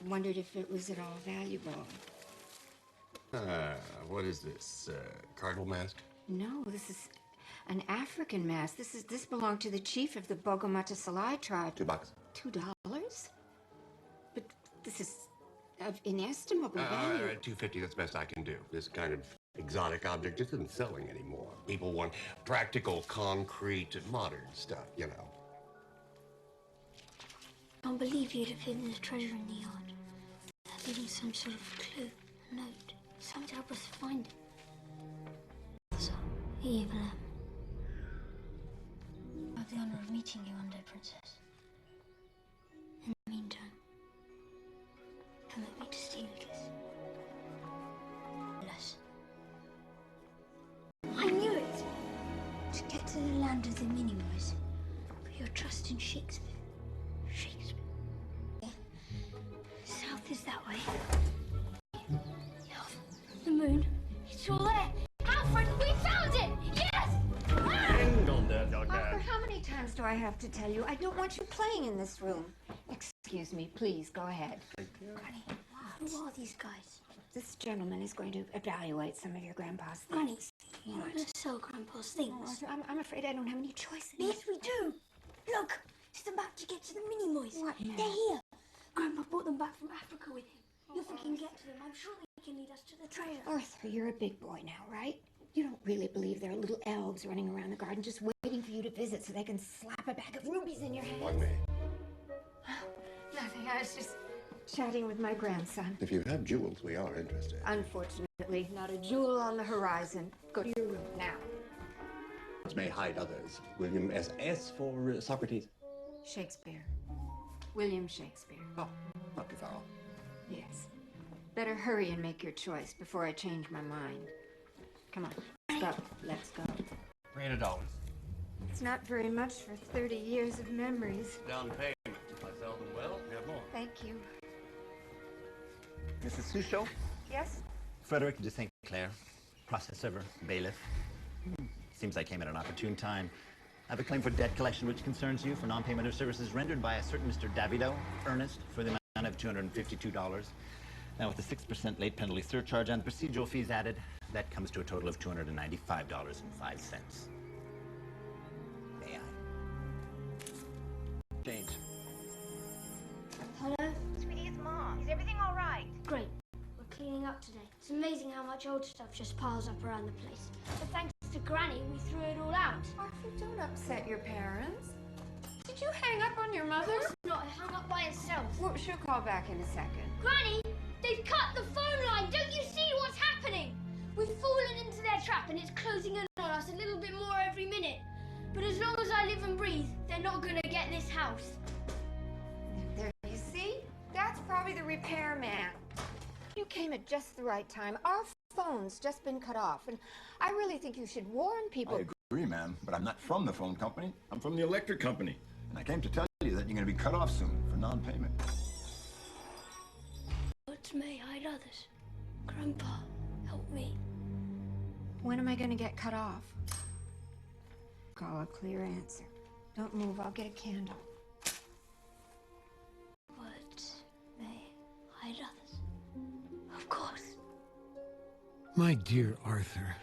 wondered if it was at all valuable. What is this? Cardinal mask? No, this is an African mask. This belonged to the chief of the Bogomata tribe. $2. $2? But this is of inestimable value. All right, $2.50, that's the best I can do. This kind of exotic object just isn't selling anymore. People want practical, concrete, modern stuff, you know. I can't believe you'd have hidden the treasure in the yard. That's leaving some sort of clue, a note, something to help us find it. So, here you go. I have the honor of meeting you one day, Princess. In the meantime, permit me to steal a kiss. Bless. I knew it! To get to the land of the Minimoys, put your trust in Shakespeare. Shakespeare. Yeah. South is that way. North, the moon. It's all there. Alfred, we found it! Yes! Hang on there, young man. Arthur, how many times do I have to tell you? I don't want you playing in this room. Excuse me, please, go ahead. Granny, who are these guys? This gentleman is going to evaluate some of your grandpa's things. Granny, you want to sell Grandpa's things? Arthur, I'm afraid I don't have any choice. Yes, we do. Look, he's about to get to the Minimoys. What now? They're here. Grandpa brought them back from Africa with him. If we can get to them, I'm sure they can lead us to the treasure. Arthur, you're a big boy now, right? You don't really believe there are little elves running around the garden just waiting for you to visit so they can slap a bag of rubies in your hand? 1 minute. Nothing, I was just chatting with my grandson. If you have jewels, we are interested. Unfortunately, not a jewel on the horizon. Go to your room now. May hide others. William S. for Socrates. Shakespeare. William Shakespeare. Oh, not too far off. Yes. Better hurry and make your choice before I change my mind. Come on, let's go. Let's go. $300. It's not very much for 30 years of memories. Down payment. If I sell them well, we have more. Thank you. Mrs. Suchot? Yes? Frederick de St. Clair, process server, bailiff. Seems I came at an opportune time. I have a claim for debt collection which concerns you for non-payment of services rendered by a certain Mr. Davido, Ernest, for the amount of $252. Now, with the 6% late penalty surcharge and the procedural fees added, that comes to a total of $295.05. May I? Change. Hello? Sweetie, it's Mom. Is everything all right? Great. We're cleaning up today. It's amazing how much old stuff just piles up around the place. But thanks to Granny, we threw it all out. Arthur, don't upset your parents. Did you hang up on your mother? Not, it hung up by itself. Well, she'll call back in a second. Granny, they've cut the phone line. Don't you see what's happening? We've fallen into their trap and it's closing in on us a little bit more every minute. But as long as I live and breathe, they're not gonna get this house. There, you see? That's probably the repairman. You came at just the right time. Our phone's just been cut off, and I really think you should warn people. I agree, ma'am, but I'm not from the phone company. I'm from the electric company. And I came to tell you that you're going to be cut off soon for non-payment. Words may hide others. Grandpa, help me. When am I going to get cut off? Call a clear answer. Don't move, I'll get a candle. Words may hide others. Of course. My dear Arthur,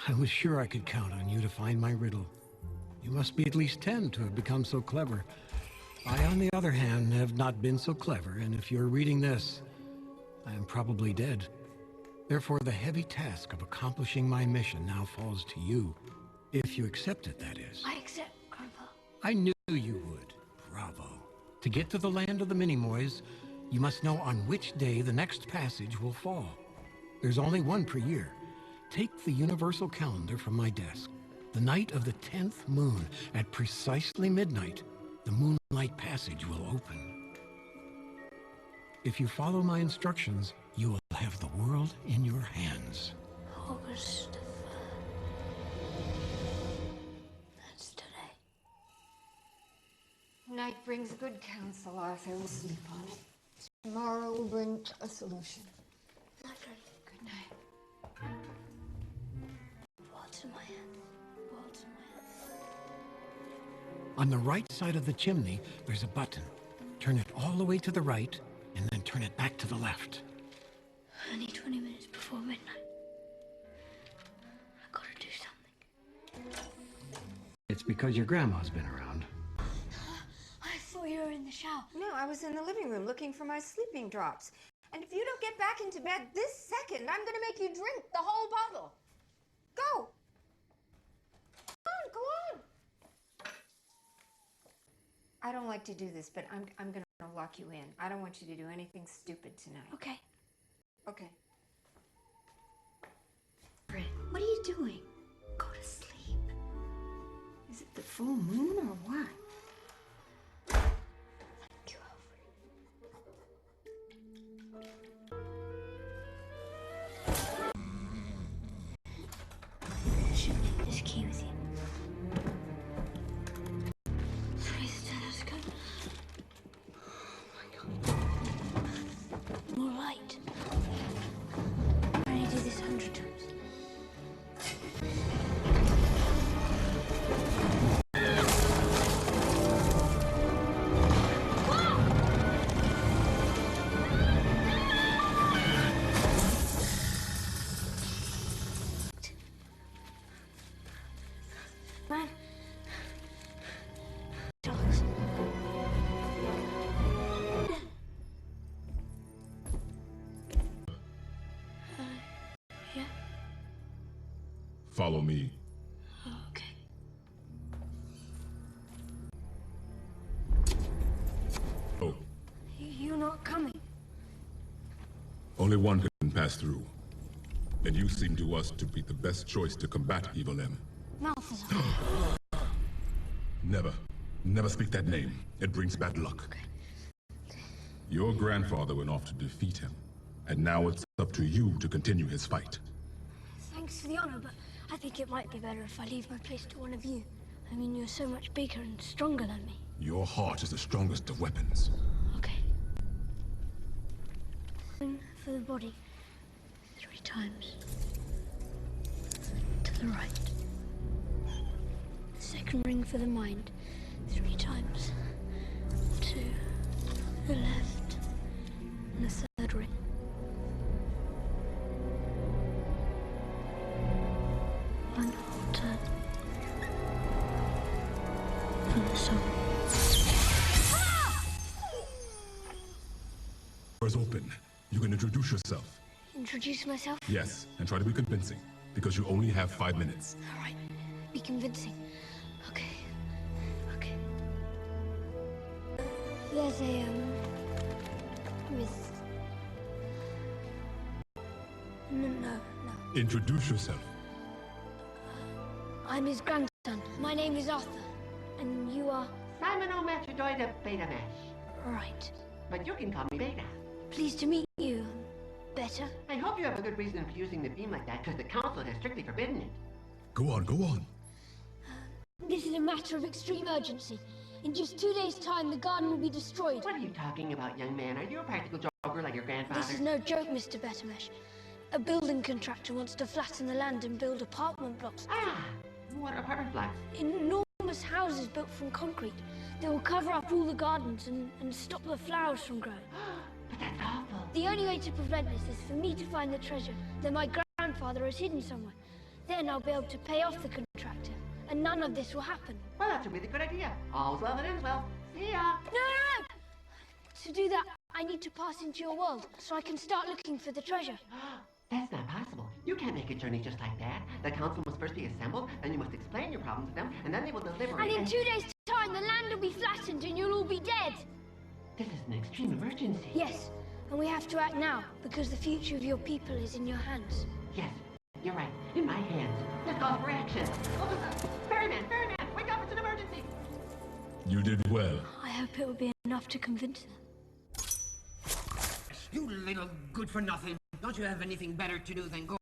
I was sure I could count on you to find my riddle. You must be at least 10 to have become so clever. I, on the other hand, have not been so clever, and if you're reading this, I am probably dead. Therefore, the heavy task of accomplishing my mission now falls to you. If you accept it, that is. I accept, Grandpa. I knew you would. Bravo. To get to the land of the Minimoys, you must know on which day the next passage will fall. There's only one per year. Take the universal calendar from my desk. The night of the 10th moon, at precisely midnight, the moonlight passage will open. If you follow my instructions, you will have the world in your hands. August 3rd. That's today. Night brings good counsel, Arthur. We'll sleep on it. Tomorrow will bring a solution. Night, Granny. Good night. Words in my hands. Words in my hands. On the right side of the chimney, there's a button. Turn it all the way to the right, and then turn it back to the left. Only 20 minutes before midnight. I gotta do something. It's because your grandma's been around. I thought you were in the shower. No, I was in the living room looking for my sleeping drops. And if you don't get back into bed this second, I'm gonna make you drink the whole bottle. Go! Go on! I don't like to do this, but I'm gonna lock you in. I don't want you to do anything stupid tonight. Okay. Okay. What are you doing? Go to sleep. Is it the full moon or what? Thank you, Alfred. Should leave this key with you. Sorry, stethoscope. Oh my God. More light. I only do this 100 times. Man. Dogs. Yeah. Follow me. Okay. Oh, You're not coming. only one can pass through. And you seem to us to be the best choice to combat Evil M. Malthazar. Never speak that name. It brings bad luck. Okay. Your grandfather went off to defeat him. And now it's up to you to continue his fight. Thanks for the honor, but I think it might be better if I leave my place to one of you. I mean, you're so much bigger and stronger than me. Your heart is the strongest of weapons. Okay. Ring for the body 3 times. To the right. Second ring for the mind 3 times. To the left. And the third ring. One whole turn. For the soul. Doors open. You can introduce yourself. Introduce myself? Yes, and try to be convincing. Because you only have 5 minutes. All right. Be convincing. Okay. Okay. There's a, Miss... No. Introduce yourself. I'm his grandson. My name is Arthur. And you are... Simon O'Metrodoida Betamesh. Right. But you can call me Beta. Pleased to meet you. Better? I hope you have a good reason for using the beam like that, because the council has strictly forbidden it. Go on. This is a matter of extreme urgency. In just 2 days' time, the garden will be destroyed. What are you talking about, young man? Are you a practical joker like your grandfather? This is no joke, Mr. Betamesh. A building contractor wants to flatten the land and build apartment blocks. Ah! What apartment blocks? Enormous houses built from concrete. They will cover up all the gardens and stop the flowers from growing. But that's awful. The only way to prevent this is for me to find the treasure that my grandfather has hidden somewhere. Then I'll be able to pay off the contractor, and none of this will happen. Well, that's a really good idea. All's well that ends well. See ya! No! To do that, I need to pass into your world, so I can start looking for the treasure. That's not possible. You can't make a journey just like that. The council must first be assembled, then you must explain your problems to them, and then they will deliver And it. in 2 days' time, the land will be flattened and you'll all be dead. This is an extreme emergency. Yes, and we have to act now, because the future of your people is in your hands. Yes, you're right. In my hands. Let's call for action. Ferryman! Wake up! It's an emergency! You did well. I hope it will be enough to convince them. You little good-for-nothing. Don't you have anything better to do than go